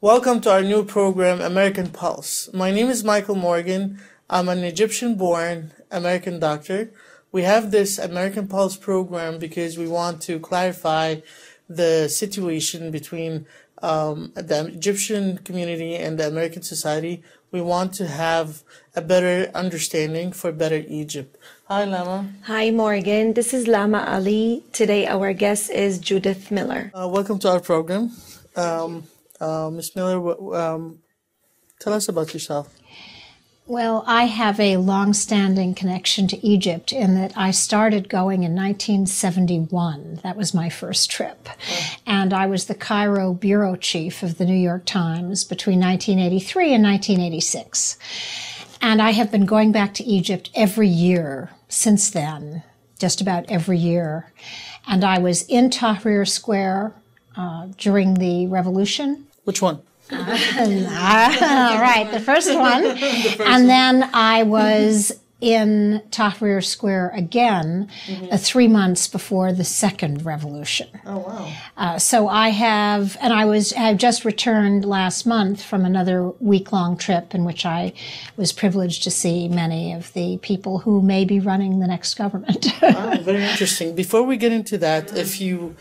Welcome to our new program, American Pulse. My name is Michael Morgan. I'm an Egyptian-born American doctor. We have this American Pulse program because we want to clarify the situation between the Egyptian community and the American society. We want to have a better understanding for better Egypt. Hi, Lama. Hi, Morgan. This is Lama Ali. Today, our guest is Judith Miller. Welcome to our program. Ms. Miller, tell us about yourself. Well, I have a long-standing connection to Egypt in that I started going in 1971. That was my first trip. And I was the Cairo bureau chief of the New York Times between 1983 and 1986. And I have been going back to Egypt every year since then, just about every year. And I was in Tahrir Square during the revolution. Which one? Right, the first one. And then I was in Tahrir Square again 3 months before the second revolution. Oh, wow. So I have, and I just returned last month from another week-long trip in which I was privileged to see many of the people who may be running the next government. Wow, very interesting. Before we get into that, if you,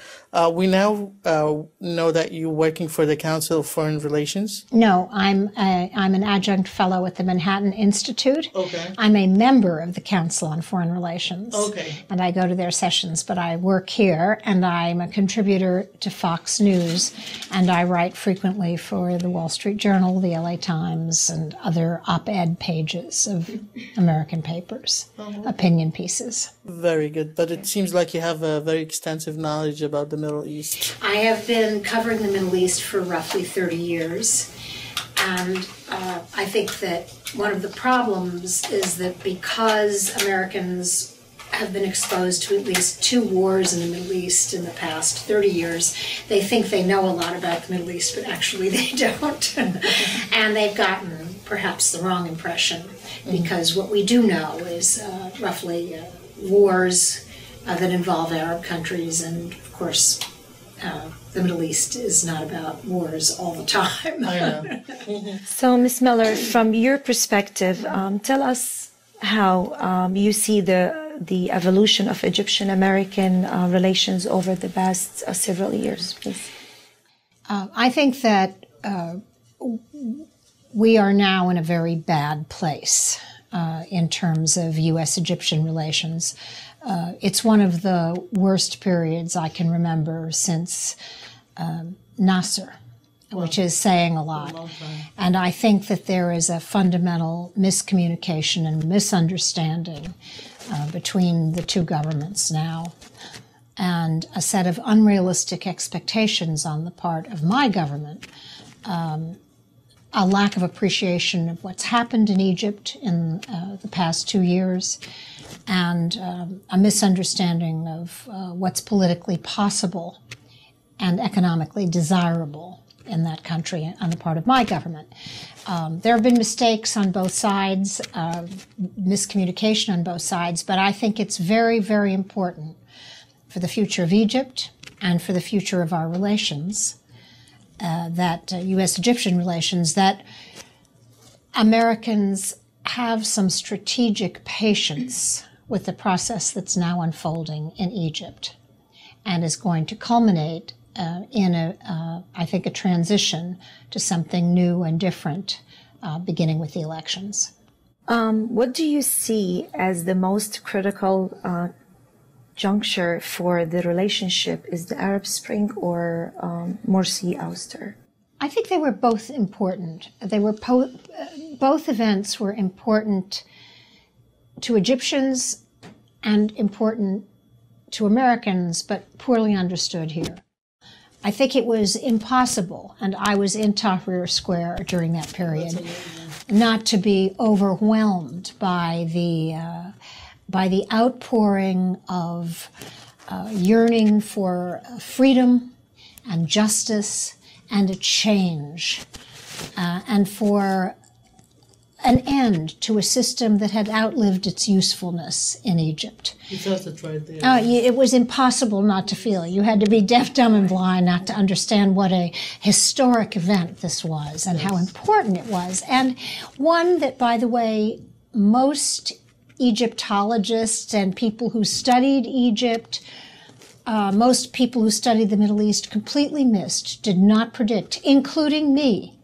we now know that you're working for the Council of Foreign Relations. No, I'm an adjunct fellow at the Manhattan Institute. Okay. I'm a member of the Council on Foreign Relations. Okay. And I go to their sessions, but I work here, and I'm a contributor to Fox News, and I write frequently for the Wall Street Journal, the LA Times, and other op-ed pages of American papers, opinion pieces. Very good. But it seems like you have a very extensive knowledge about the Middle East. I have been covering the Middle East for roughly 30 years, and I think that one of the problems is that because Americans have been exposed to at least 2 wars in the Middle East in the past 30 years, they think they know a lot about the Middle East, but actually they don't. And they've gotten perhaps the wrong impression, because what we do know is roughly wars that involve Arab countries, and of course the Middle East is not about wars all the time. I know. So, Ms. Miller, from your perspective, tell us how you see the evolution of Egyptian-American relations over the past several years, please. I think that we are now in a very bad place in terms of U.S.-Egyptian relations. It's one of the worst periods I can remember since Nasser, which is saying a lot. And I think that there is a fundamental miscommunication and misunderstanding between the two governments now, and a set of unrealistic expectations on the part of my government, a lack of appreciation of what's happened in Egypt in the past 2 years, and a misunderstanding of what's politically possible and economically desirable in that country on the part of my government. There have been mistakes on both sides, miscommunication on both sides, but I think it's very, very important for the future of Egypt and for the future of our relations, that U.S.-Egyptian relations, that Americans have some strategic patience with the process that's now unfolding in Egypt and is going to culminate in I think, a transition to something new and different, beginning with the elections. What do you see as the most critical juncture for the relationship? Is the Arab Spring or Morsi ouster? I think they were both important. They were both events were important to Egyptians and important to Americans, but poorly understood here. I think it was impossible, and I was in Tahrir Square during that period, not to be overwhelmed by the outpouring of yearning for freedom and justice and a change, and for an end to a system that had outlived its usefulness in Egypt. You felt it right there. It was impossible not to feel. You had to be deaf, dumb, and blind not to understand what a historic event this was and how important it was. And one that, by the way, most Egyptologists and people who studied Egypt, most people who studied the Middle East completely missed, did not predict, including me.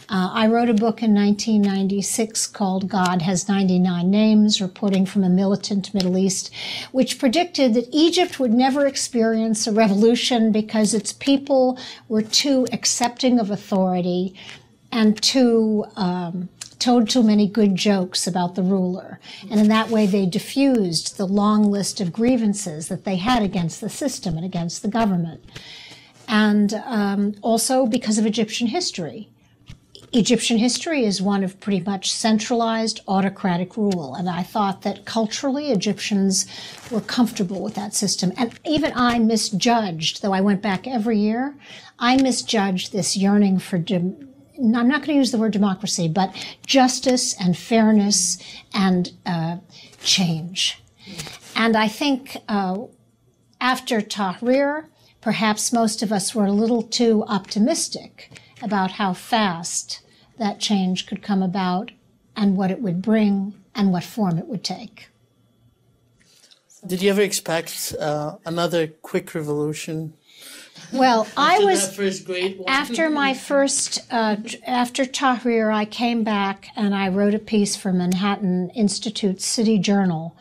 I wrote a book in 1996 called God Has 99 Names, reporting from a militant Middle East, which predicted that Egypt would never experience a revolution because its people were too accepting of authority and told too many good jokes about the ruler. And in that way, they diffused the long list of grievances that they had against the system and against the government. And also because of Egyptian history. Egyptian history is one of pretty much centralized autocratic rule. And I thought that culturally Egyptians were comfortable with that system. And even I misjudged, though I went back every year, I misjudged this yearning for, I'm not going to use the word democracy, but justice and fairness and change. And I think after Tahrir, perhaps most of us were a little too optimistic about how fast that change could come about and what it would bring and what form it would take. Did you ever expect another quick revolution? Well, I was, that first great one? after my first, after Tahrir, I came back and I wrote a piece for Manhattan Institute's City Journal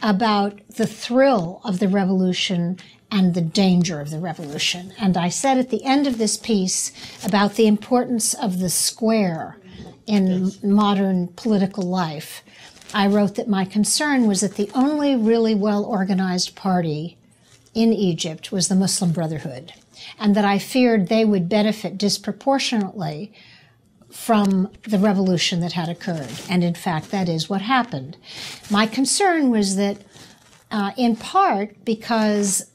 about the thrill of the revolution and the danger of the revolution. And I said at the end of this piece about the importance of the square in modern political life. I wrote that my concern was that the only really well-organized party in Egypt was the Muslim Brotherhood, and that I feared they would benefit disproportionately from the revolution that had occurred. And in fact, that is what happened. My concern was that in part because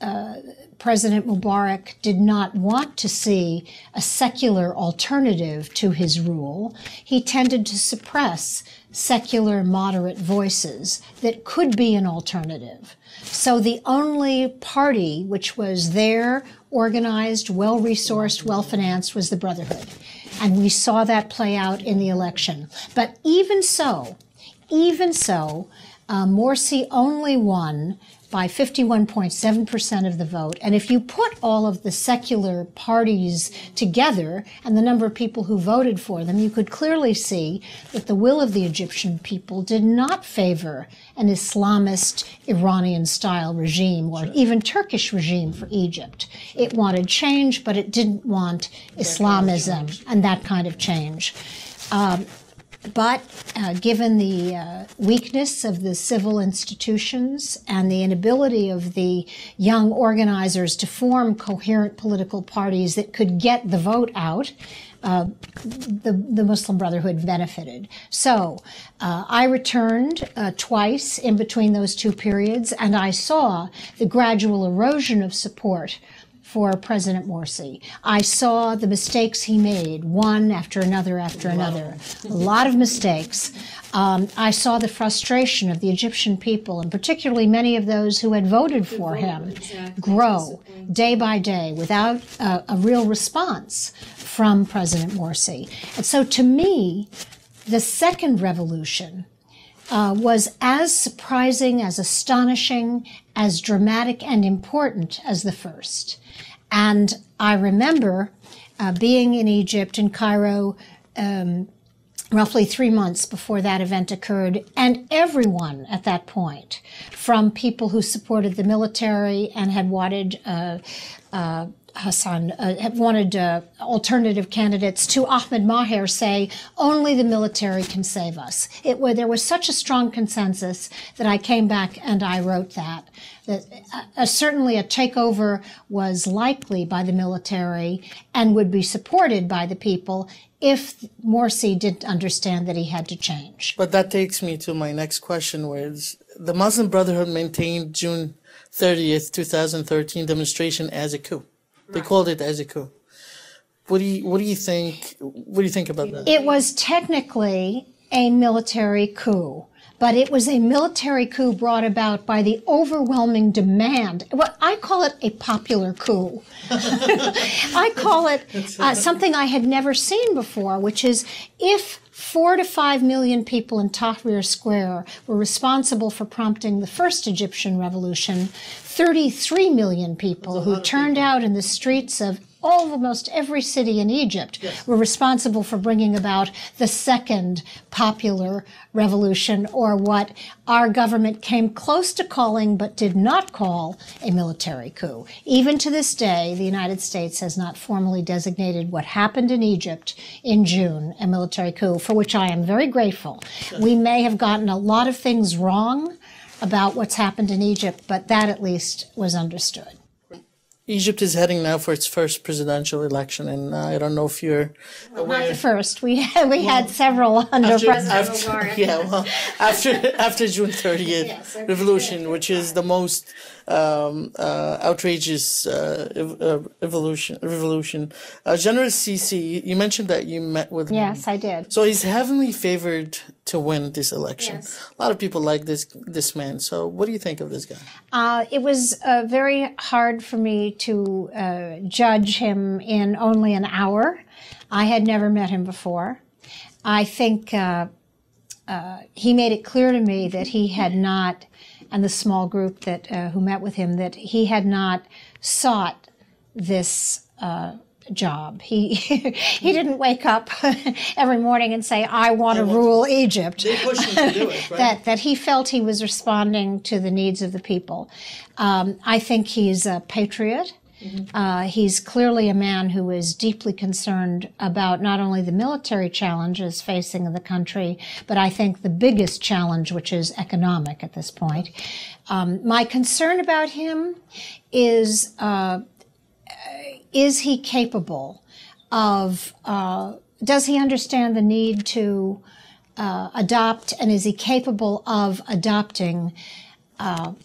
President Mubarak did not want to see a secular alternative to his rule, he tended to suppress secular moderate voices that could be an alternative. So the only party which was there, organized, well-resourced, well-financed, was the Brotherhood. And we saw that play out in the election. But even so, Morsi only won by 51.7% of the vote. And if you put all of the secular parties together and the number of people who voted for them, you could clearly see that the will of the Egyptian people did not favor an Islamist Iranian-style regime or even Turkish regime for Egypt. It wanted change, but it didn't want Islamism and that kind of change. But given the weakness of the civil institutions and the inability of the young organizers to form coherent political parties that could get the vote out, the Muslim Brotherhood benefited. So I returned twice in between those two periods, and I saw the gradual erosion of support for President Morsi. I saw the mistakes he made, one after another after another, a lot of mistakes. I saw the frustration of the Egyptian people, and particularly many of those who had voted for him, grow day by day without a real response from President Morsi. And so to me, the second revolution was as surprising, as astonishing, as dramatic and important as the first. And I remember being in Egypt, in Cairo, roughly 3 months before that event occurred, and everyone at that point, from people who supported the military and had wanted alternative candidates, to Ahmed Maher say, only the military can save us. There was such a strong consensus that I came back and I wrote that certainly a takeover was likely by the military and would be supported by the people if Morsi didn't understand that he had to change. But that takes me to my next question, whereas the Muslim Brotherhood maintained June 30th, 2013 demonstration as a coup. They called it as a coup. What do you think about that? It was technically a military coup. But it was a military coup brought about by the overwhelming demand. Well, I call it a popular coup. I call it something I had never seen before, which is if 4 to 5 million people in Tahrir Square were responsible for prompting the first Egyptian revolution, 33 million people who turned out in the streets of almost every city in Egypt were responsible for bringing about the second popular revolution, or what our government came close to calling but did not call a military coup. Even to this day, the United States has not formally designated what happened in Egypt in June a military coup, for which I am very grateful. We may have gotten a lot of things wrong about what's happened in Egypt, but that at least was understood. Egypt is heading now for its first presidential election, and I don't know if you're aware. Not the first. We had several under President Mubarak. Yeah, well, after June 30th revolution, which is the most outrageous revolution. General Sisi, you mentioned that you met with him. Yes, I did. So he's heavily favored to win this election. Yes. A lot of people like this man. So what do you think of this guy? It was very hard for me to judge him in only an hour. I had never met him before. I think he made it clear to me that he had not, and the small group that who met with him, that he had not sought this job. He he didn't wake up every morning and say, I want to rule Egypt. They pushed him to do it, right? that he felt he was responding to the needs of the people. I think he's a patriot. Mm-hmm. He's clearly a man who is deeply concerned about not only the military challenges facing the country, but I think the biggest challenge, which is economic at this point. My concern about him is he capable of, does he understand the need to adopt, and is he capable of adopting,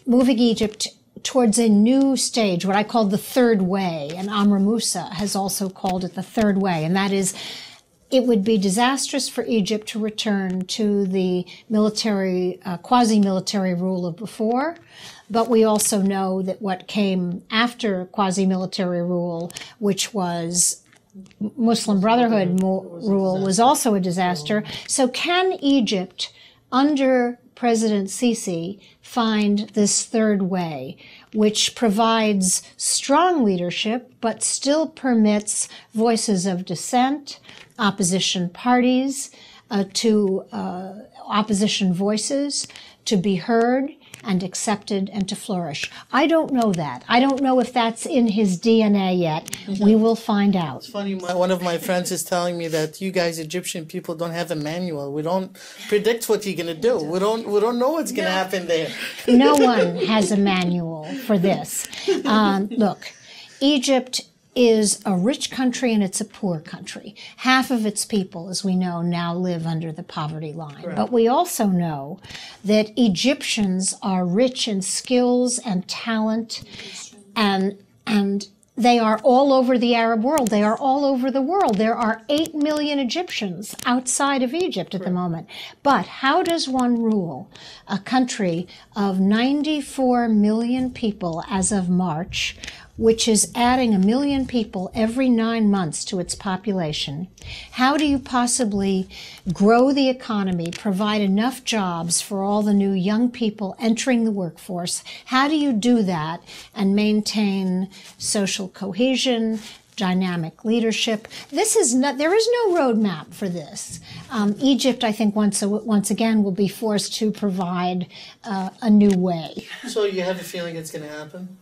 moving Egypt towards a new stage, what I call the third way, and Amr Moussa has also called it the third way, and that is, it would be disastrous for Egypt to return to the military, quasi-military rule of before, but we also know that what came after quasi-military rule, which was Muslim Brotherhood rule, was also a disaster. So can Egypt, under President Sisi, find this third way, which provides strong leadership, but still permits voices of dissent, opposition parties, opposition voices to be heard and accepted and to flourish? I don't know that. I don't know if that's in his DNA yet. Mm-hmm. We will find out. It's funny, one of my friends is telling me that you guys Egyptian people don't have a manual. We don't predict what you're going to do. We don't know what's going to happen there. No one has a manual for this. Look, Egypt is a rich country and it's a poor country. Half of its people, as we know, now live under the poverty line. Correct. But we also know that Egyptians are rich in skills and talent, and they are all over the Arab world. They are all over the world. There are 8 million Egyptians outside of Egypt at the moment. But how does one rule a country of 94 million people as of March, which is adding 1 million people every 9 months to its population? How do you possibly grow the economy, provide enough jobs for all the new young people entering the workforce? How do you do that and maintain social cohesion, dynamic leadership? There is no roadmap for this. Egypt, I think, once again will be forced to provide a new way. So you have a feeling it's going to happen?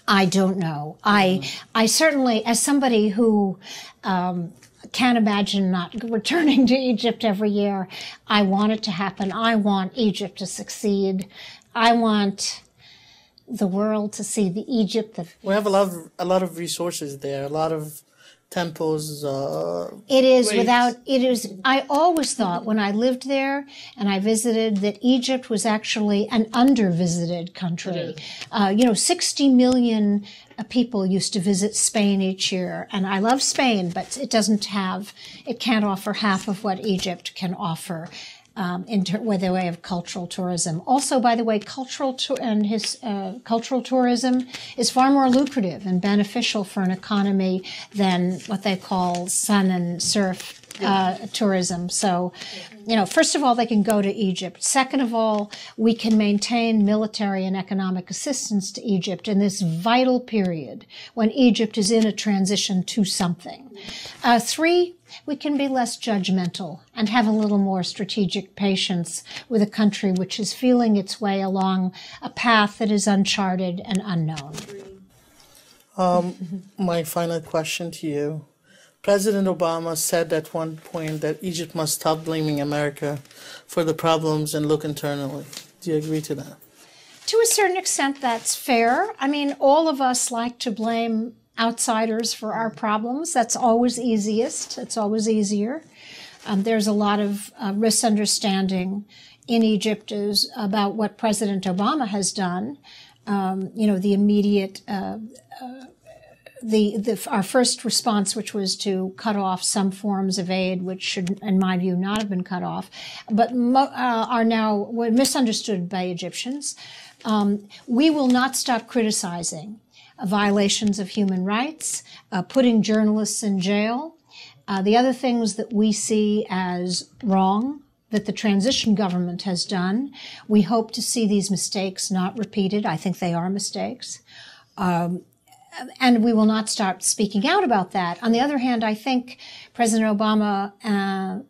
I don't know. I certainly, as somebody who can't imagine not returning to Egypt every year, I want it to happen. I want Egypt to succeed. I want the world to see the Egypt that we have a lot of resources there, a lot of temples. I always thought when I lived there and I visited that Egypt was actually an under-visited country. 60 million people used to visit Spain each year, and I love Spain, but it can't offer half of what Egypt can offer. with the way of cultural tourism. Also, by the way, cultural tourism is far more lucrative and beneficial for an economy than what they call sun and surf tourism. So, first of all, they can go to Egypt. Second of all, we can maintain military and economic assistance to Egypt in this vital period when Egypt is in a transition to something. Three, we can be less judgmental and have a little more strategic patience with a country which is feeling its way along a path that is uncharted and unknown. My final question to you. President Obama said at one point that Egypt must stop blaming America for the problems and look internally. Do you agree to that? To a certain extent, that's fair. I mean, all of us like to blame outsiders for our problems. That's always easiest. It's always easier. There's a lot of misunderstanding in Egypt about what President Obama has done. The immediate our first response, which was to cut off some forms of aid, which should, in my view, not have been cut off, but are now misunderstood by Egyptians. We will not stop criticizing violations of human rights, putting journalists in jail, the other things that we see as wrong that the transition government has done. We hope to see these mistakes not repeated. I think they are mistakes. And we will not start speaking out about that. On the other hand, I think President Obama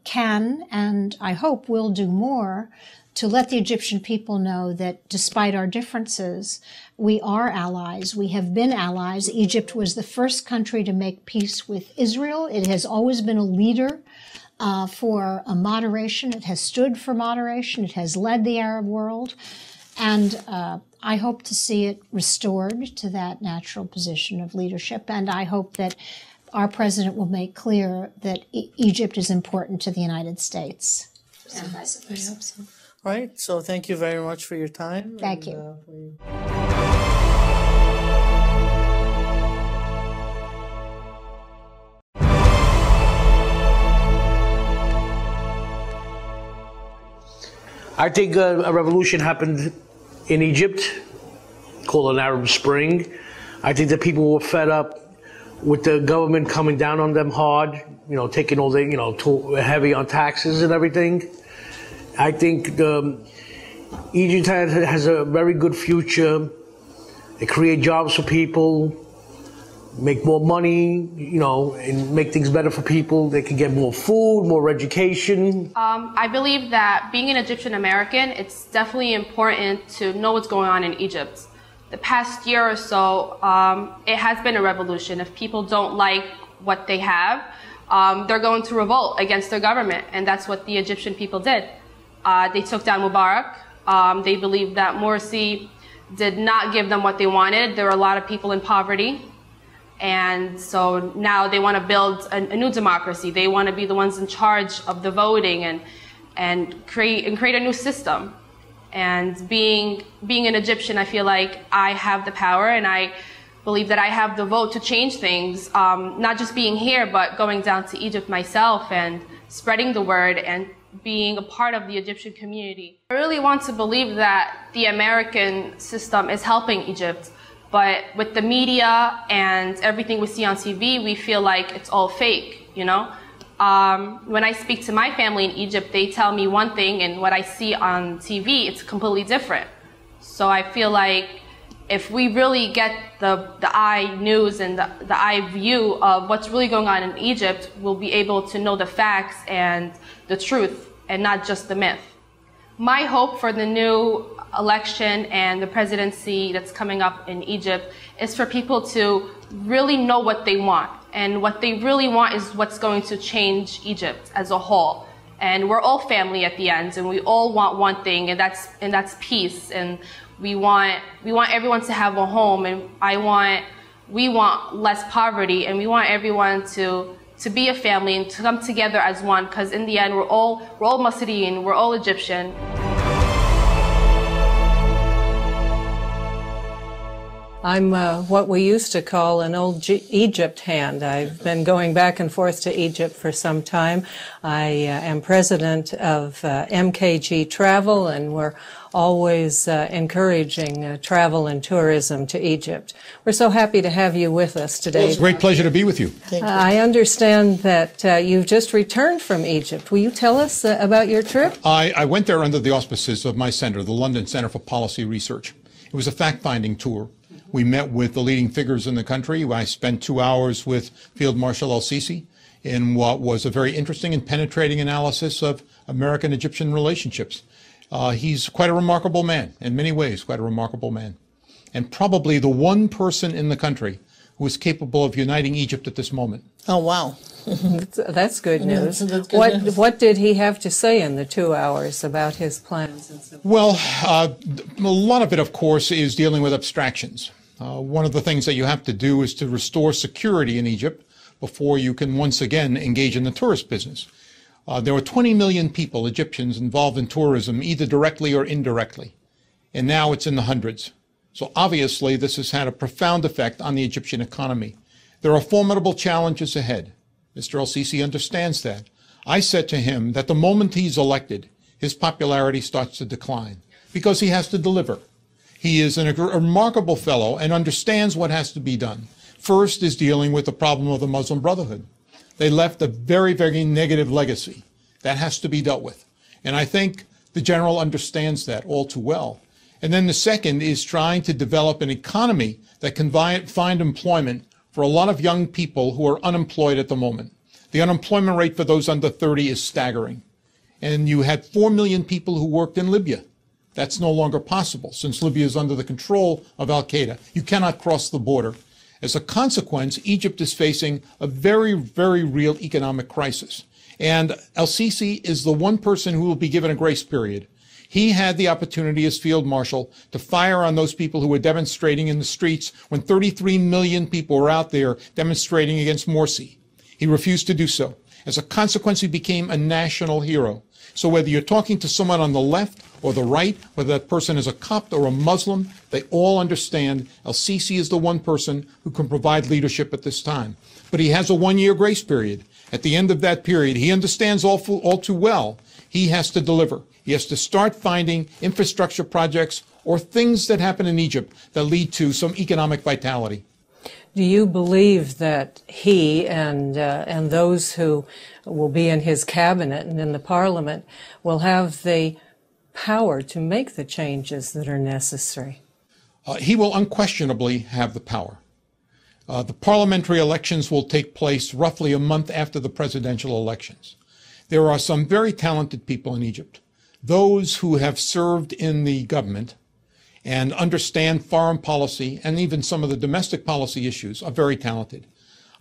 can, and I hope will do more to let the Egyptian people know that despite our differences, we are allies. We have been allies. Egypt was the first country to make peace with Israel. It has always been a leader for a moderation. It has stood for moderation. It has led the Arab world. And I hope to see it restored to that natural position of leadership. And I hope that our president will make clear that Egypt is important to the United States. And vice versa. I hope so. All right. So thank you very much for your time. Thank you. I think a revolution happened in Egypt called an Arab Spring. I think that people were fed up with the government coming down on them hard, taking all the, too heavy on taxes and everything. I think Egypt has a very good future. They create jobs for people, make more money, and make things better for people. They can get more food, more education. I believe that being an Egyptian American, it's definitely important to know what's going on in Egypt. The past year or so, it has been a revolution. If people don't like what they have, they're going to revolt against their government, and that's what the Egyptian people did. They took down Mubarak. They believed that Morsi did not give them what they wanted. There were a lot of people in poverty. And so now they want to build a new democracy. They want to be the ones in charge of the voting and create a new system. And being an Egyptian, I feel like I have the power, and I believe that I have the vote to change things, not just being here, but going down to Egypt myself and spreading the word and being a part of the Egyptian community. I really want to believe that the American system is helping Egypt. But with the media and everything we see on TV, we feel like it's all fake, When I speak to my family in Egypt, they tell me one thing, and what I see on TV, it's completely different. So I feel like if we really get the eye news and the eye view of what's really going on in Egypt, we'll be able to know the facts and the truth, and not just the myth. My hope for the new election and the presidency that's coming up in Egypt is for people to really know what they want. And what they really want is what's going to change Egypt as a whole. And we're all family at the end, and we all want one thing, and that's peace. And we want everyone to have a home, and we want less poverty, and we want everyone to be a family and to come together as one, because in the end we're all Musri and we're all Egyptian. I'm what we used to call an old Egypt hand. I've been going back and forth to Egypt for some time. I am president of MKG Travel, and we're always encouraging travel and tourism to Egypt. We're so happy to have you with us today. Well, it's a great pleasure to be with you. I understand that you've just returned from Egypt. Will you tell us about your trip? I went there under the auspices of my center, the London Center for Policy Research. It was a fact-finding tour. We met with the leading figures in the country. I spent 2 hours with Field Marshal el-Sisi in what was a very interesting and penetrating analysis of American-Egyptian relationships. He's quite a remarkable man, in many ways, quite a remarkable man. And probably the one person in the country who is capable of uniting Egypt at this moment. Oh, wow. That's good news. That's good news. What did he have to say in the 2 hours about his plans? And so well, a lot of it, of course, is dealing with abstractions. One of the things that you have to do is to restore security in Egypt before you can once again engage in the tourist business. There were 20 million people, Egyptians, involved in tourism, either directly or indirectly. And now it's in the hundreds. So obviously, this has had a profound effect on the Egyptian economy. There are formidable challenges ahead. Mr. el-Sisi understands that. I said to him that the moment he's elected, his popularity starts to decline because he has to deliver. He is a remarkable fellow and understands what has to be done. First is dealing with the problem of the Muslim Brotherhood. They left a very, very negative legacy. That has to be dealt with. And I think the general understands that all too well. And then the second is trying to develop an economy that can find employment for a lot of young people who are unemployed at the moment. The unemployment rate for those under 30 is staggering. And you had 4 million people who worked in Libya. That's no longer possible since Libya is under the control of al-Qaeda. You cannot cross the border. As a consequence, Egypt is facing a very, very real economic crisis. And el-Sisi is the one person who will be given a grace period. He had the opportunity as field marshal to fire on those people who were demonstrating in the streets when 33 million people were out there demonstrating against Morsi. He refused to do so. As a consequence, he became a national hero. So whether you're talking to someone on the left or the right, whether that person is a Copt or a Muslim, they all understand el-Sisi is the one person who can provide leadership at this time. But he has a one-year grace period. At the end of that period, he understands all too well he has to deliver. He has to start finding infrastructure projects or things that happen in Egypt that lead to some economic vitality. do you believe that he and those who will be in his cabinet and in the parliament will have the power to make the changes that are necessary? He will unquestionably have the power. The parliamentary elections will take place roughly a month after the presidential elections. There are some very talented people in Egypt. Those who have served in the government and understand foreign policy and even some of the domestic policy issues are very talented.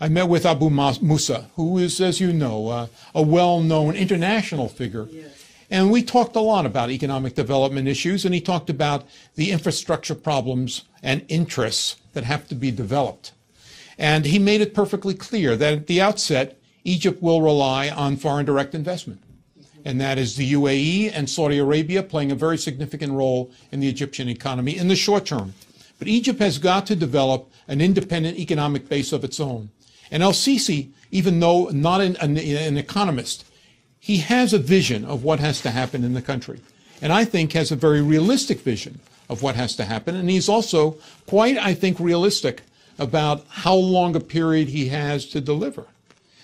I met with Abu Musa, who is, as you know, a well-known international figure. Yes. And we talked a lot about economic development issues, and he talked about the infrastructure problems and interests that have to be developed. And he made it perfectly clear that at the outset, Egypt will rely on foreign direct investment. And that is the UAE and Saudi Arabia playing a very significant role in the Egyptian economy in the short term. But Egypt has got to develop an independent economic base of its own. And el-Sisi, even though not an economist, he has a vision of what has to happen in the country. And I think has a very realistic vision of what has to happen. And he's also quite, I think, realistic about how long a period he has to deliver.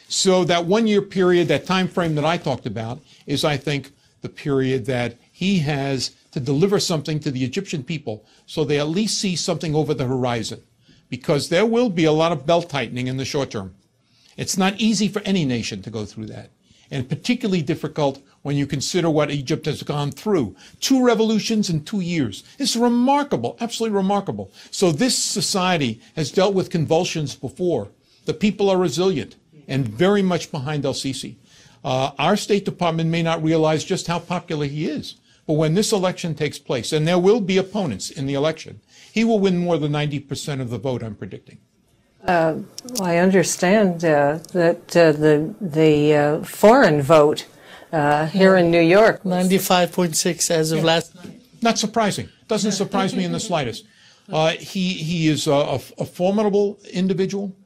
So that 1 year period, that time frame that I talked about, is, I think, the period that he has to deliver something to the Egyptian people so they at least see something over the horizon. Because there will be a lot of belt tightening in the short term. It's not easy for any nation to go through that. And particularly difficult when you consider what Egypt has gone through. 2 revolutions in 2 years. It's remarkable, absolutely remarkable. So this society has dealt with convulsions before. The people are resilient and very much behind el-Sisi. Our State Department may not realize just how popular he is. But when this election takes place, and there will be opponents in the election, he will win more than 90% of the vote, I'm predicting. I understand that the foreign vote here in New York, 95.6 as of last night. Not surprising. Doesn't surprise me in the slightest. He is a formidable individual.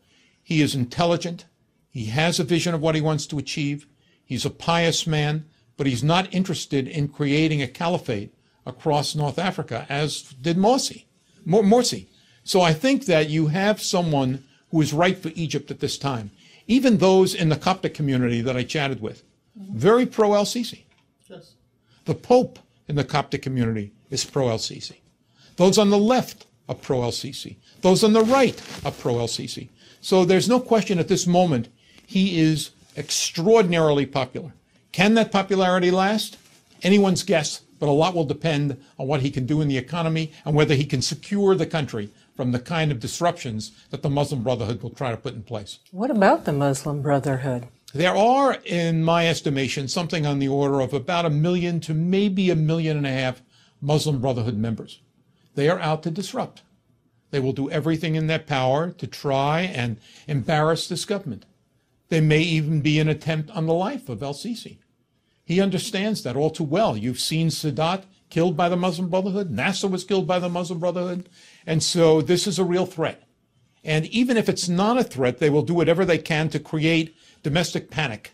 He is intelligent. He has a vision of what he wants to achieve. He's a pious man, but he's not interested in creating a caliphate across North Africa, as did Morsi. So I think that you have someone who is right for Egypt at this time. Even those in the Coptic community that I chatted with, very pro-El-Sisi. Yes. The Pope in the Coptic community is pro-El-Sisi. Those on the left are pro-El-Sisi. Those on the right are pro-El-Sisi. So there's no question at this moment he is extraordinarily popular. Can that popularity last? Anyone's guess, but a lot will depend on what he can do in the economy and whether he can secure the country from the kind of disruptions that the Muslim Brotherhood will try to put in place. What about the Muslim Brotherhood? There are, in my estimation, something on the order of about 1 million to maybe 1.5 million Muslim Brotherhood members. They are out to disrupt. They will do everything in their power to try and embarrass this government. There may even be an attempt on the life of El-Sisi. He understands that all too well. You've seen Sadat killed by the Muslim Brotherhood. Nasser was killed by the Muslim Brotherhood. And so this is a real threat. And even if it's not a threat, they will do whatever they can to create domestic panic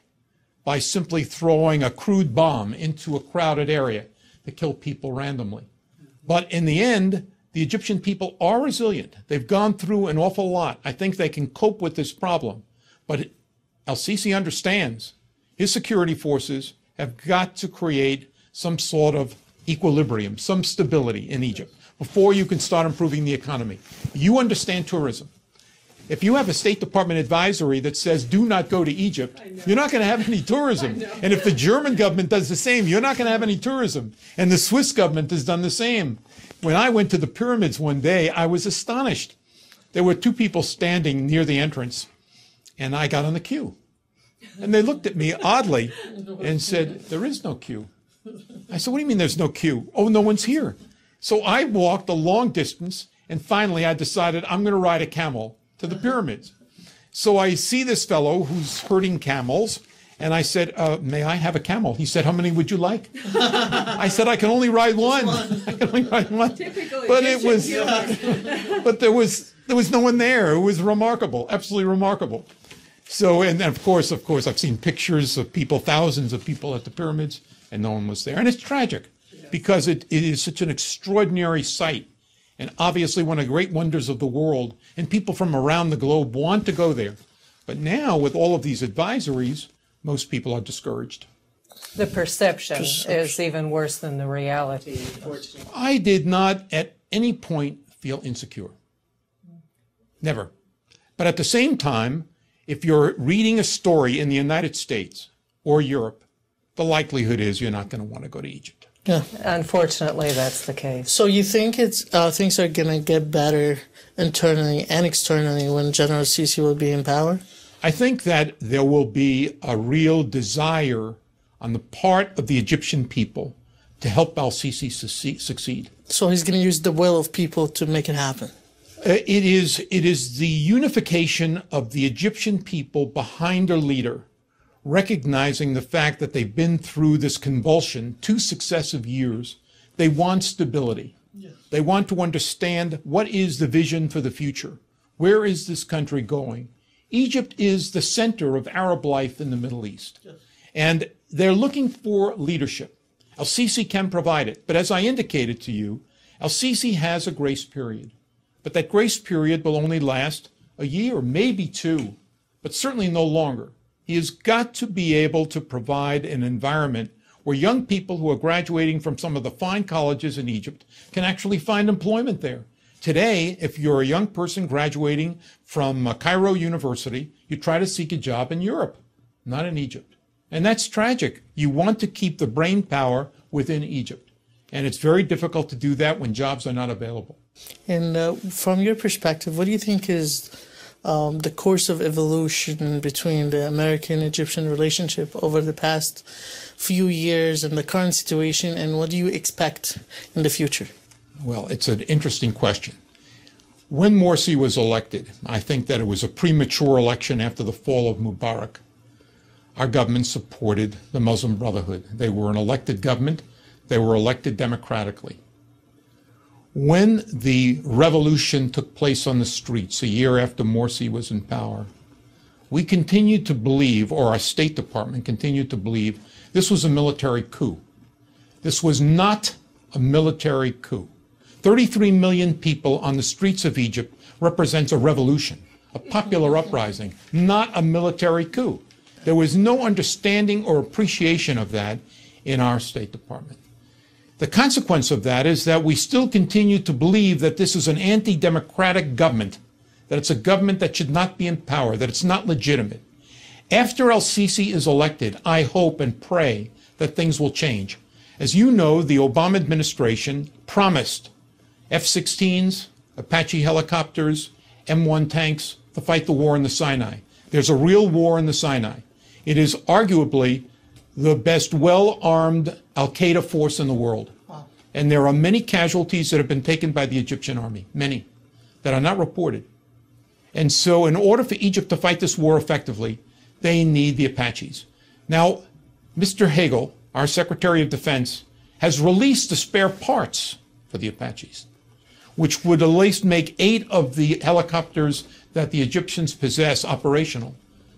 by simply throwing a crude bomb into a crowded area to kill people randomly. But in the end, the Egyptian people are resilient. They've gone through an awful lot. I think they can cope with this problem. But El-Sisi understands his security forces have got to create some sort of equilibrium, some stability in Egypt before you can start improving the economy. You understand tourism. If you have a State Department advisory that says do not go to Egypt, you're not going to have any tourism. And if the German government does the same, you're not going to have any tourism. And the Swiss government has done the same. When I went to the pyramids one day, I was astonished. There were 2 people standing near the entrance, and I got on the queue. And they looked at me oddly and said, there is no queue. I said, what do you mean there's no queue? Oh, no one's here. So I walked a long distance, and finally I decided I'm going to ride a camel to the pyramids. So I see this fellow who's herding camels, and I said, may I have a camel? He said, how many would you like? I said, I can only ride one. I can only ride one. But it was, but there was no one there. It was remarkable, absolutely remarkable. So, and of course, I've seen pictures of people, thousands of people at the pyramids, and no one was there. And it's tragic because it is such an extraordinary sight and obviously one of the great wonders of the world. And people from around the globe want to go there. But now, with all of these advisories, most people are discouraged. The perception is even worse than the reality, unfortunately. I did not at any point feel insecure. Never. But at the same time, if you're reading a story in the United States or Europe, the likelihood is you're not going to want to go to Egypt. Yeah. Unfortunately, that's the case. So you think it's things are going to get better internally and externally when General Sisi will be in power? I think that there will be a real desire on the part of the Egyptian people to help al-Sisi succeed. So he's going to use the will of people to make it happen. It is the unification of the Egyptian people behind their leader, recognizing the fact that they've been through this convulsion 2 successive years. They want stability. Yes. They want to understand what is the vision for the future. Where is this country going? Egypt is the center of Arab life in the Middle East. Yes. And they're looking for leadership. Al-Sisi can provide it. But as I indicated to you, Al-Sisi has a grace period. But that grace period will only last a year, maybe 2, but certainly no longer. He has got to be able to provide an environment where young people who are graduating from some of the fine colleges in Egypt can actually find employment there. Today, if you're a young person graduating from Cairo University, you try to seek a job in Europe, not in Egypt. And that's tragic. You want to keep the brain power within Egypt. And it's very difficult to do that when jobs are not available. And from your perspective, what do you think is the course of evolution between the American-Egyptian relationship over the past few years and the current situation, and what do you expect in the future? Well, it's an interesting question. When Morsi was elected, I think that it was a premature election after the fall of Mubarak. Our government supported the Muslim Brotherhood. They were an elected government. They were elected democratically. When the revolution took place on the streets a year after Morsi was in power, we continued to believe, or our State Department continued to believe, this was a military coup. This was not a military coup. 33 million people on the streets of Egypt represents a revolution, a popular uprising, not a military coup. There was no understanding or appreciation of that in our State Department. The consequence of that is that we still continue to believe that this is an anti-democratic government, that it's a government that should not be in power, that it's not legitimate. After el-Sisi is elected, I hope and pray that things will change. As you know, the Obama administration promised F-16s, Apache helicopters, M1 tanks to fight the war in the Sinai. There's a real war in the Sinai. It is arguably the best well-armed al-Qaeda force in the world. Wow. And there are many casualties that have been taken by the Egyptian army, many, that are not reported. And so in order for Egypt to fight this war effectively, they need the Apaches. Now, Mr. Hagel, our Secretary of Defense, has released the spare parts for the Apaches, which would at least make 8 of the helicopters that the Egyptians possess operational.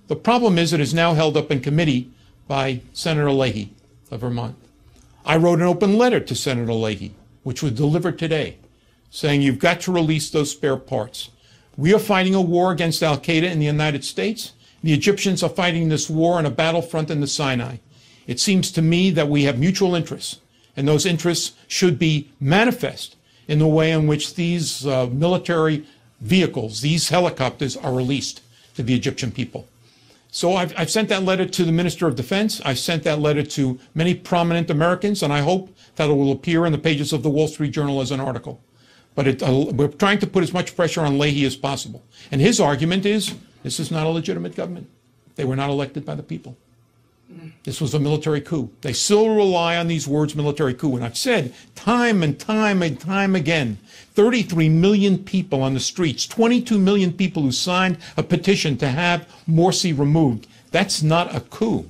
The problem is it is now held up in committee by Senator Leahy of Vermont. I wrote an open letter to Senator Leahy, which was delivered today, saying you've got to release those spare parts. We are fighting a war against al-Qaeda in the United States. The Egyptians are fighting this war on a battlefront in the Sinai. It seems to me that we have mutual interests, and those interests should be manifest in the way in which these military vehicles, these helicopters, are released to the Egyptian people. So I've sent that letter to the Minister of Defense. I've sent that letter to many prominent Americans, and I hope that it will appear in the pages of the Wall Street Journal as an article. But we're trying to put as much pressure on Leahy as possible. And his argument is, this is not a legitimate government. They were not elected by the people. This was a military coup. They still rely on these words, military coup. And I've said time and time and time again, 33 million people on the streets, 22 million people who signed a petition to have Morsi removed. That's not a coup.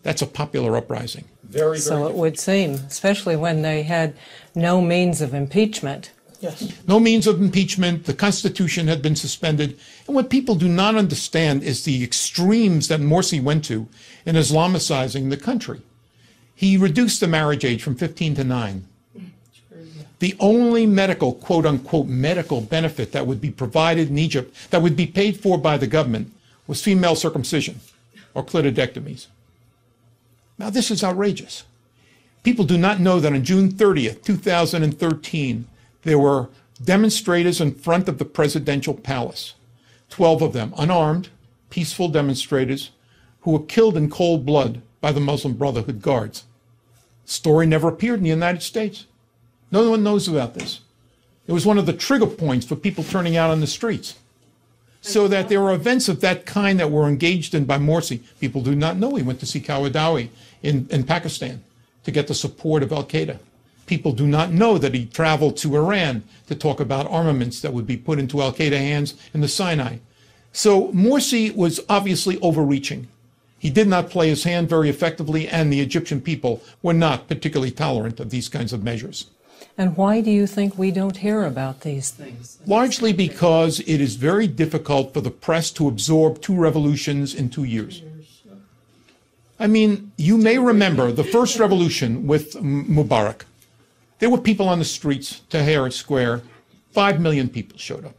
That's a popular uprising. Very, so it would seem, especially when they had no means of impeachment. Yes. No means of impeachment. The Constitution had been suspended. And what people do not understand is the extremes that Morsi went to in Islamicizing the country. He reduced the marriage age from 15 to 9. The only medical, quote unquote, medical benefit that would be provided in Egypt, that would be paid for by the government, was female circumcision or clitoridectomies. Now, this is outrageous. People do not know that on June 30th, 2013, there were demonstrators in front of the presidential palace, 12 of them, unarmed, peaceful demonstrators, who were killed in cold blood by the Muslim Brotherhood guards. Story never appeared in the United States. No one knows about this. It was one of the trigger points for people turning out on the streets. So that there are events of that kind that were engaged in by Morsi. People do not know he went to see Kawadawi in Pakistan to get the support of al-Qaeda. People do not know that he traveled to Iran to talk about armaments that would be put into al-Qaeda hands in the Sinai. So Morsi was obviously overreaching. He did not play his hand very effectively, and the Egyptian people were not particularly tolerant of these kinds of measures. And why do you think we don't hear about these things? Largely because it is very difficult for the press to absorb 2 revolutions in 2 years. I mean, you may remember the first revolution with Mubarak. There were people on the streets, Tahrir Square. 5 million people showed up.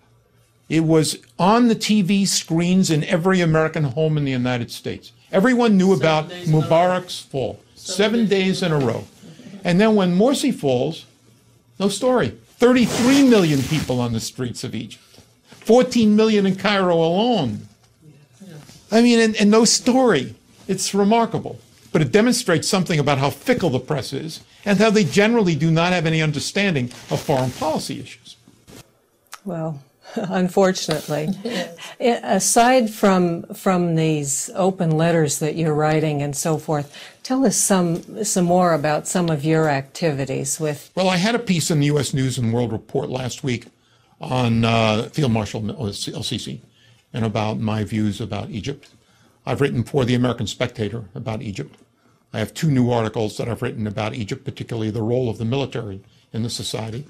It was on the TV screens in every American home in the United States. Everyone knew about Mubarak's fall. 7 days in a row. And then when Morsi falls, no story. 33 million people on the streets of Egypt. 14 million in Cairo alone. I mean, and no story. It's remarkable. But it demonstrates something about how fickle the press is and how they generally do not have any understanding of foreign policy issues. Well, unfortunately. Aside from these open letters that you're writing and so forth, tell us some more about some of your activities with... Well, I had a piece in the U.S. News and World Report last week on Field Marshal el-Sisi and about my views about Egypt. I've written for the American Spectator about Egypt. I have 2 new articles that I've written about Egypt, particularly the role of the military in the society.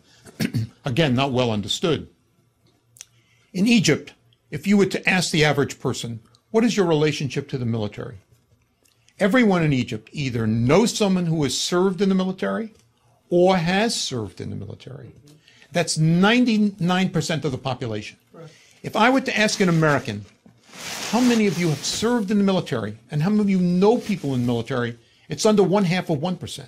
Again, not well understood. In Egypt, if you were to ask the average person, what is your relationship to the military? Everyone in Egypt either knows someone who has served in the military or has served in the military. That's 99% of the population. If I were to ask an American, how many of you have served in the military and how many of you know people in the military, it's under 0.5%.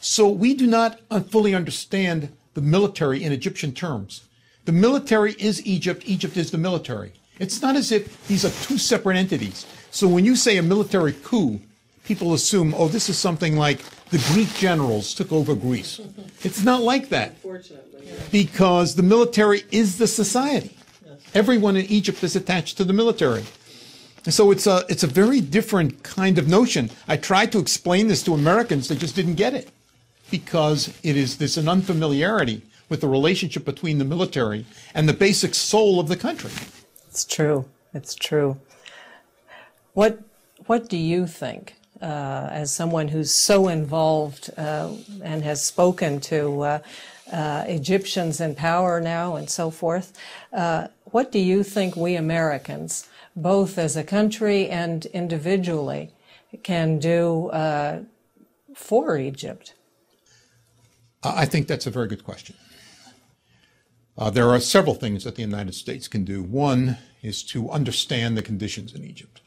So we do not fully understand the military in Egyptian terms. The military is Egypt, Egypt is the military. It's not as if these are two separate entities. So when you say a military coup, people assume, oh, this is something like the Greek generals took over Greece. It's not like that. Unfortunately, yeah. Because the military is the society. Yes. Everyone in Egypt is attached to the military. And so it's a very different kind of notion. I tried to explain this to Americans, they just didn't get it. Because there's an unfamiliarity with the relationship between the military and the basic soul of the country. It's true. It's true. What do you think, as someone who's so involved and has spoken to Egyptians in power now and so forth, what do you think we Americans, both as a country and individually, can do for Egypt? I think that's a very good question. There are several things that the United States can do. One is to understand the conditions in Egypt.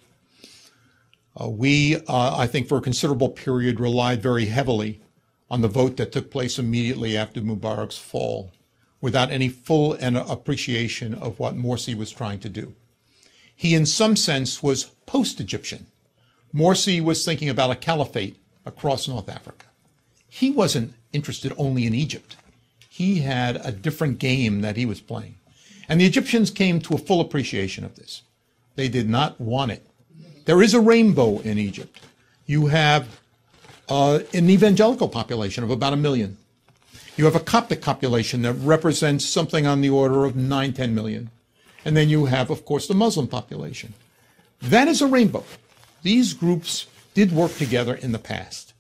We, I think, for a considerable period, relied very heavily on the vote that took place immediately after Mubarak's fall, without any full appreciation of what Morsi was trying to do. He, in some sense, was post-Egyptian. Morsi was thinking about a caliphate across North Africa. He wasn't interested only in Egypt. He had a different game that he was playing. And the Egyptians came to a full appreciation of this. They did not want it. There is a rainbow in Egypt. You have an evangelical population of about 1 million. You have a Coptic population that represents something on the order of 9–10 million. And then you have, of course, the Muslim population. That is a rainbow. These groups did work together in the past.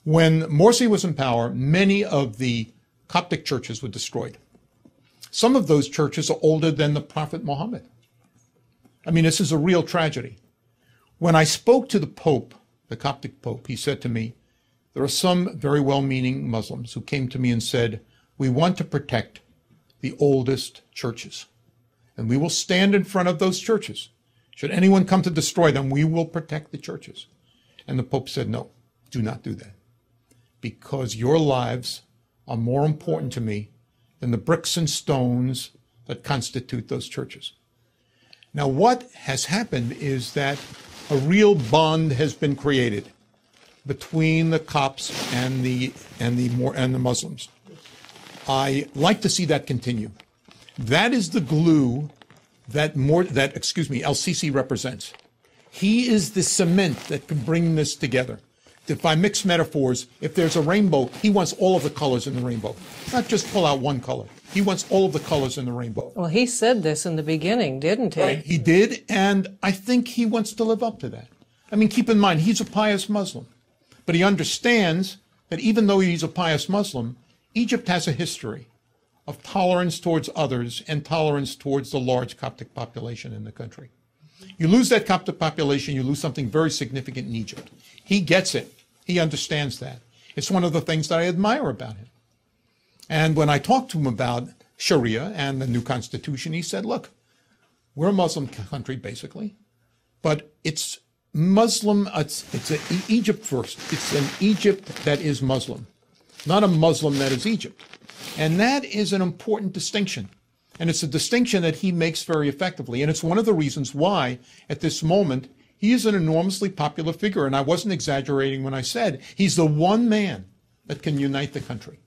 When Morsi was in power, many of the Coptic churches were destroyed. Some of those churches are older than the Prophet Muhammad. I mean, this is a real tragedy. When I spoke to the Pope, the Coptic Pope, he said to me, there are some very well-meaning Muslims who came to me and said, we want to protect the oldest churches, and we will stand in front of those churches. Should anyone come to destroy them, we will protect the churches. And the Pope said, no, do not do that, because your lives are more important to me than the bricks and stones that constitute those churches. Now, what has happened is that a real bond has been created between the Copts and the Muslims. I like to see that continue. That is the glue that El-Sisi represents. He is the cement that can bring this together. If I mix metaphors, if there's a rainbow, he wants all of the colors in the rainbow, not just pull out one color. He wants all of the colors in the rainbow. Well, he said this in the beginning, didn't he? Right, he did, and I think he wants to live up to that. I mean, keep in mind, he's a pious Muslim, but he understands that even though he's a pious Muslim, Egypt has a history of tolerance towards others and tolerance towards the large Coptic population in the country. You lose that Coptic population, you lose something very significant in Egypt. He gets it. He understands that. It's one of the things that I admire about him. And when I talked to him about Sharia and the new constitution, he said, look, we're a Muslim country, basically, but it's Muslim, it's Egypt first. It's an Egypt that is Muslim, not a Muslim that is Egypt. And that is an important distinction. And it's a distinction that he makes very effectively. And it's one of the reasons why, at this moment, he is an enormously popular figure. And I wasn't exaggerating when I said he's the one man that can unite the country.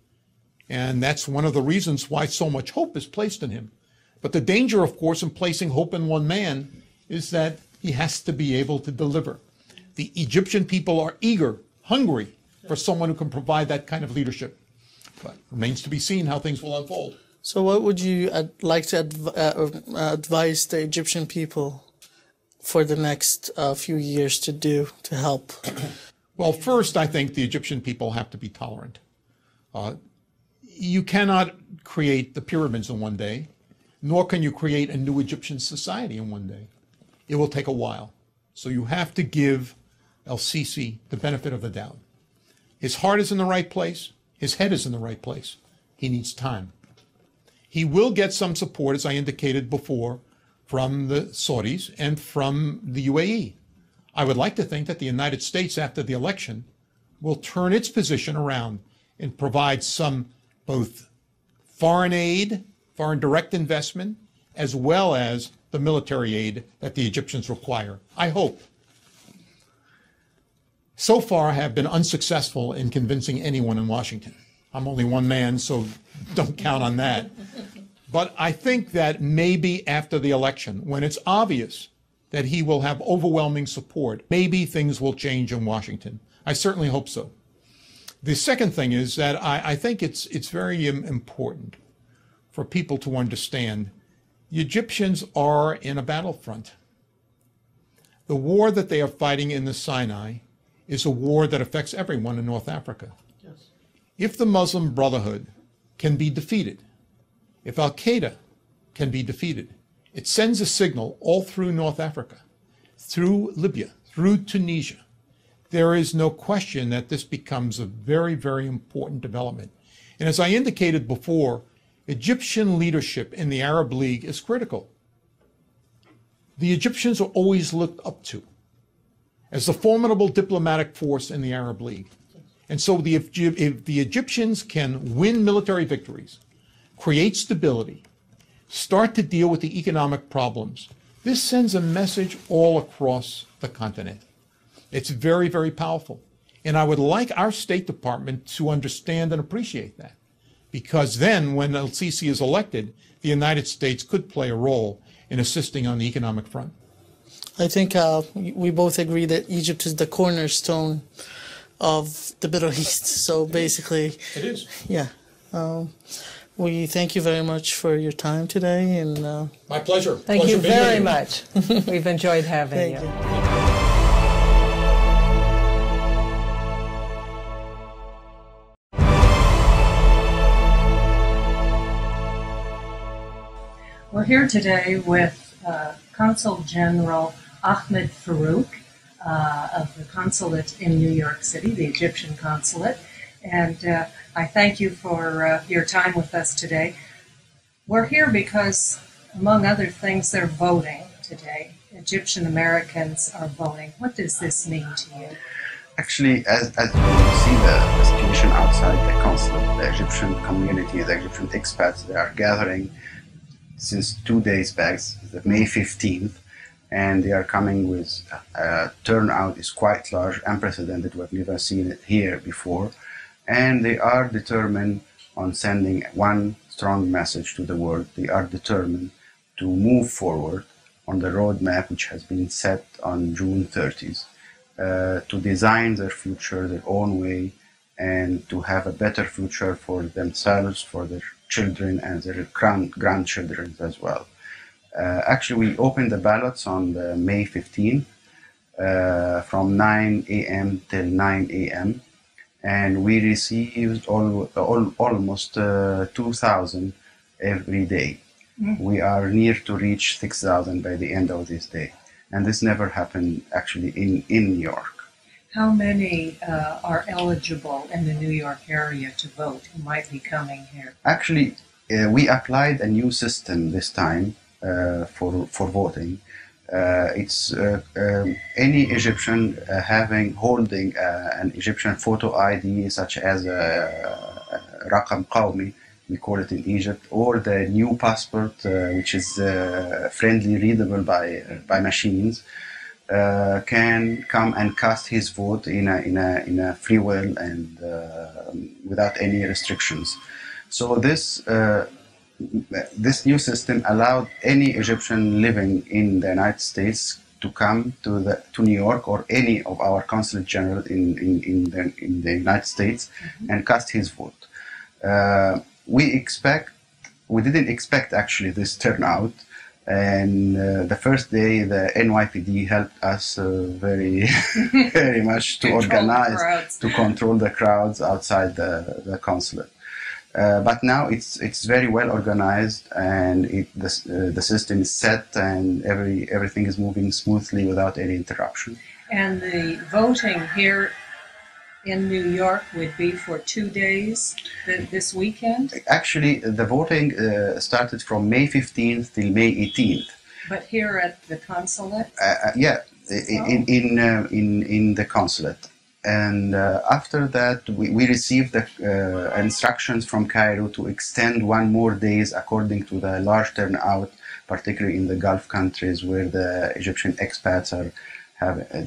And that's one of the reasons why so much hope is placed in him. But the danger, of course, in placing hope in one man is that he has to be able to deliver. The Egyptian people are eager, hungry for someone who can provide that kind of leadership. But it remains to be seen how things will unfold. So what would you like to advise the Egyptian people for the next few years to do to help? Well, first, I think the Egyptian people have to be tolerant. You cannot create the pyramids in one day, nor can you create a new Egyptian society in one day. It will take a while. So you have to give El-Sisi the benefit of the doubt. His heart is in the right place. His head is in the right place. He needs time. He will get some support, as I indicated before, from the Saudis and from the UAE. I would like to think that the United States, after the election, will turn its position around and provide some both foreign aid, foreign direct investment, as well as the military aid that the Egyptians require. I hope. So far, I have been unsuccessful in convincing anyone in Washington. I'm only one man, so don't count on that. But I think that maybe after the election, when it's obvious that he will have overwhelming support, maybe things will change in Washington. I certainly hope so. The second thing is that I think it's very important for people to understand the Egyptians are in a battlefront. The war that they are fighting in the Sinai is a war that affects everyone in North Africa. Yes. If the Muslim Brotherhood can be defeated, if Al-Qaeda can be defeated, it sends a signal all through North Africa, through Libya, through Tunisia. There is no question that this becomes a very, very important development. And as I indicated before, Egyptian leadership in the Arab League is critical. The Egyptians are always looked up to as the formidable diplomatic force in the Arab League. And so if the Egyptians can win military victories, create stability, start to deal with the economic problems, this sends a message all across the continent. It's very, very powerful. And I would like our State Department to understand and appreciate that. Because then, when El-Sisi is elected, the United States could play a role in assisting on the economic front. I think we both agree that Egypt is the cornerstone of the Middle East. So basically, it is. Yeah. We thank you very much for your time today. And my pleasure. Thank you very much. We've enjoyed having you. We're here today with Consul General Ahmed Farouk of the consulate in New York City, the Egyptian consulate. And I thank you for your time with us today. We're here because, among other things, they're voting today. Egyptian Americans are voting. What does this mean to you? Actually, as you see the situation outside the consulate, the Egyptian community, the Egyptian expats, they are gathering since 2 days back, May 15th, and they are coming with turnout is quite large, unprecedented. We've never seen it here before. And they are determined on sending one strong message to the world. They are determined to move forward on the roadmap which has been set on June 30th, to design their future their own way and to have a better future for themselves, for their children and their grandchildren as well. Actually, we opened the ballots on the May 15th from 9 a.m. till 9 a.m. and we received almost 2,000 every day. Mm-hmm. We are near to reach 6,000 by the end of this day. And this never happened actually in New York. How many are eligible in the New York area to vote who might be coming here? Actually, we applied a new system this time for voting. It's any Egyptian holding an Egyptian photo ID, such as Raqam Qawmi, we call it in Egypt, or the new passport, which is friendly readable by machines, can come and cast his vote in a free will and without any restrictions. So this new system allowed any Egyptian living in the United States to come to New York or any of our consulate general in the United States and cast his vote. We didn't expect actually this turnout, and the first day the NYPD helped us very very much to organize, to control the crowds outside the consulate. But now it's very well organized, and the system is set, and everything is moving smoothly without any interruption. And the voting here in New York would be for 2 days this weekend? Actually, the voting started from May 15th till May 18th. But here at the consulate? Yeah, in the consulate. And after that, we received the instructions from Cairo to extend 1 more days according to the large turnout, particularly in the Gulf countries where the Egyptian expats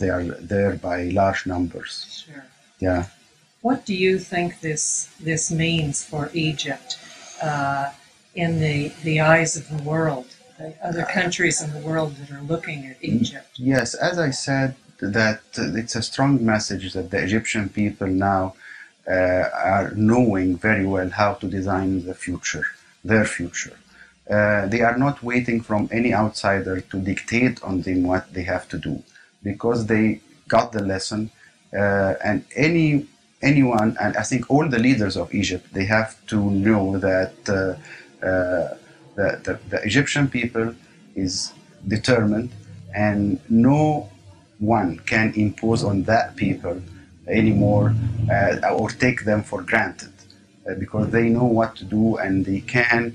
they are there by large numbers. Sure. Yeah. What do you think this means for Egypt in the eyes of the world, the other countries in the world that are looking at Egypt? Yes, as I said, that it's a strong message that the Egyptian people now are knowing very well how to design their future. They are not waiting from any outsider to dictate on them what they have to do, because they got the lesson. And anyone, and I think all the leaders of Egypt, they have to know that the Egyptian people is determined, and no one can impose on that people anymore or take them for granted, because they know what to do, and they can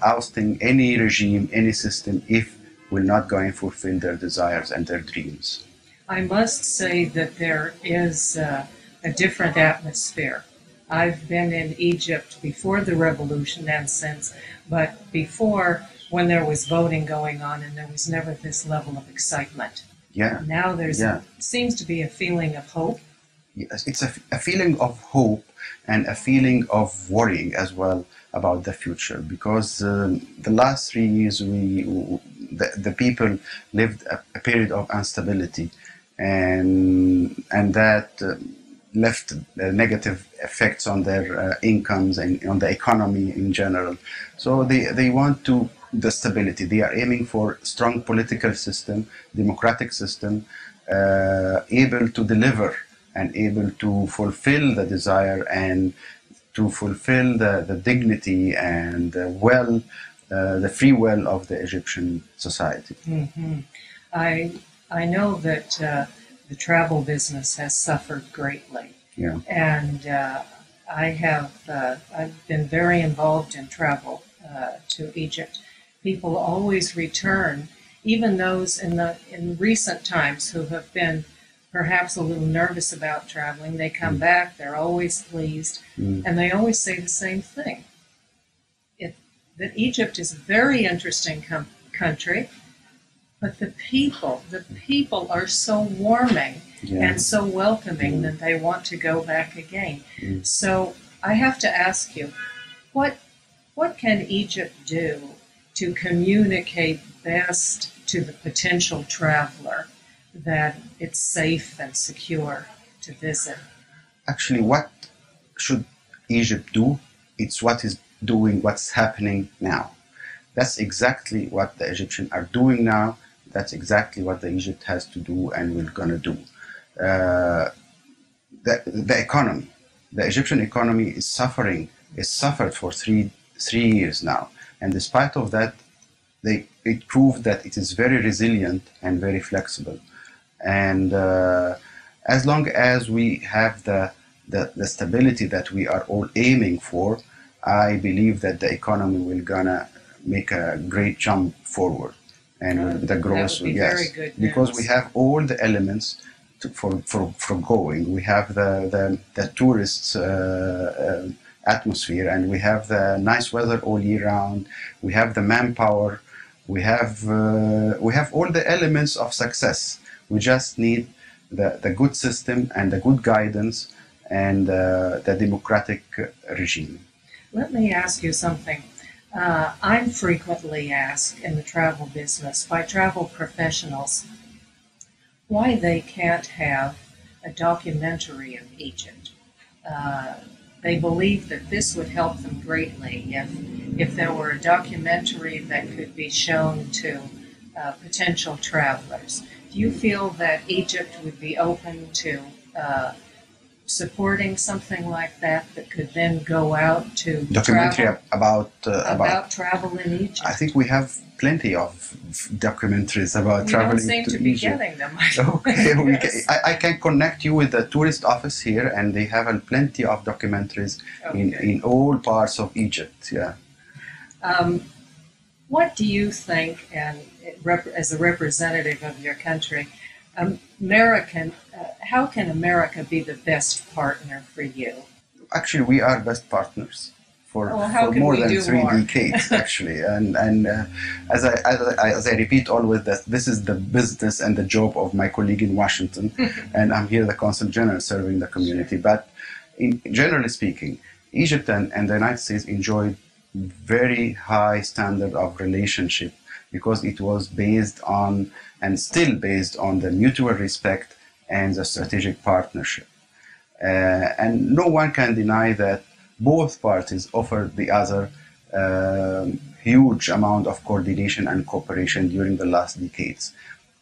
ousting any regime, any system, if we're not going to fulfill their desires and their dreams. I must say that there is a different atmosphere. I've been in Egypt before the revolution and since, but before, when there was voting going on, and there was never this level of excitement. Yeah. Now seems to be a feeling of hope. Yes, it's a feeling of hope and a feeling of worrying as well about the future, because the last 3 years the people lived a period of instability, and that left negative effects on their incomes and on the economy in general. So they want the stability. They are aiming for strong political system, democratic system, able to deliver and able to fulfill the desire and to fulfill the dignity and the free will of the Egyptian society. Mm-hmm. I know that the travel business has suffered greatly. Yeah. And I've been very involved in travel to Egypt. People always return, even those in recent times who have been perhaps a little nervous about traveling. They come back, they're always pleased, and they always say the same thing. That Egypt is a very interesting country, but the people are so warming and so welcoming that they want to go back again. So I have to ask you, what can Egypt do to communicate best to the potential traveler that it's safe and secure to visit? Actually, what should Egypt do? It's what's happening now. That's exactly what the Egyptians are doing now. That's exactly what the Egypt has to do and we're going to do. The economy, the Egyptian economy is suffered for three years now. And despite of that, it proved that it is very resilient and very flexible. And as long as we have the stability that we are all aiming for, I believe that the economy will gonna make a great jump forward. And the growth, that would be very good news. Because we have all the elements for going. We have the tourists atmosphere, and we have the nice weather all year round. We have the manpower. We have all the elements of success. We just need the good system and the good guidance and the democratic regime. Let me ask you something. I'm frequently asked in the travel business by travel professionals why they can't have a documentary of Egypt. They believe that this would help them greatly if there were a documentary that could be shown to potential travelers. Do you feel that Egypt would be open supporting something like that that could then go out to Documentary travel, about travel in Egypt? I think we have plenty of documentaries about traveling don't seem to be Egypt. getting them. Okay, I can connect you with the tourist office here, and they have plenty of documentaries in all parts of Egypt. Yeah. What do you think, and as a representative of your country, how can America be the best partner for you? Actually, we are best partners for more than 3 decades, actually. And as I repeat always, that this is the business and the job of my colleague in Washington, and I'm here the Consul General serving the community. But generally speaking, Egypt and the United States enjoyed very high standard of relationship because it was based on, and still based on, the mutual respect and the strategic partnership. And no one can deny that both parties offered the other huge amount of coordination and cooperation during the last decades.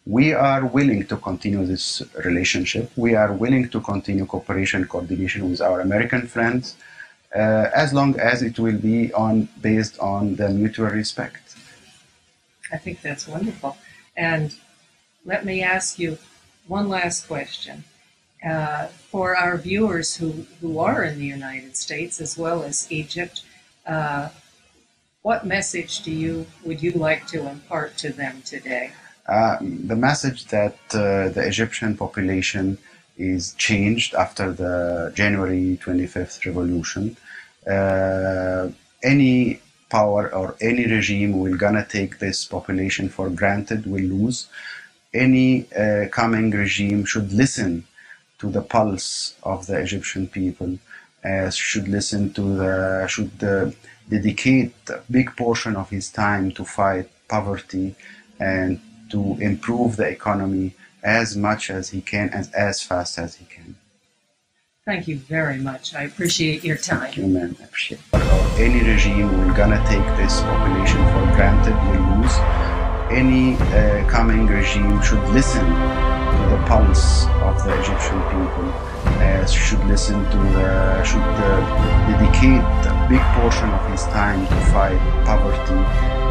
We are willing to continue this relationship. We are willing to continue cooperation and coordination with our American friends as long as it will be based on the mutual respect. I think that's wonderful. And let me ask you one last question. For our viewers who are in the United States as well as Egypt, what message would you like to impart to them today? The message that the Egyptian population is changed after the January 25th revolution. Any power or any regime will gonna take this population for granted will lose. Any coming regime should listen to the pulse of the Egyptian people, should dedicate a big portion of his time to fight poverty and to improve the economy as much as he can and as fast as he can. Thank you very much. I appreciate your time. Thank you, man. I appreciate it. Any regime will gonna take this population for granted will lose. Any coming regime should listen to the pulse of the Egyptian people, should dedicate a big portion of his time to fight poverty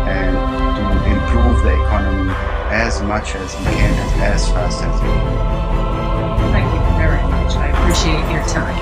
and to improve the economy as much as he can and as fast as he can. Thank you very much. I appreciate your time.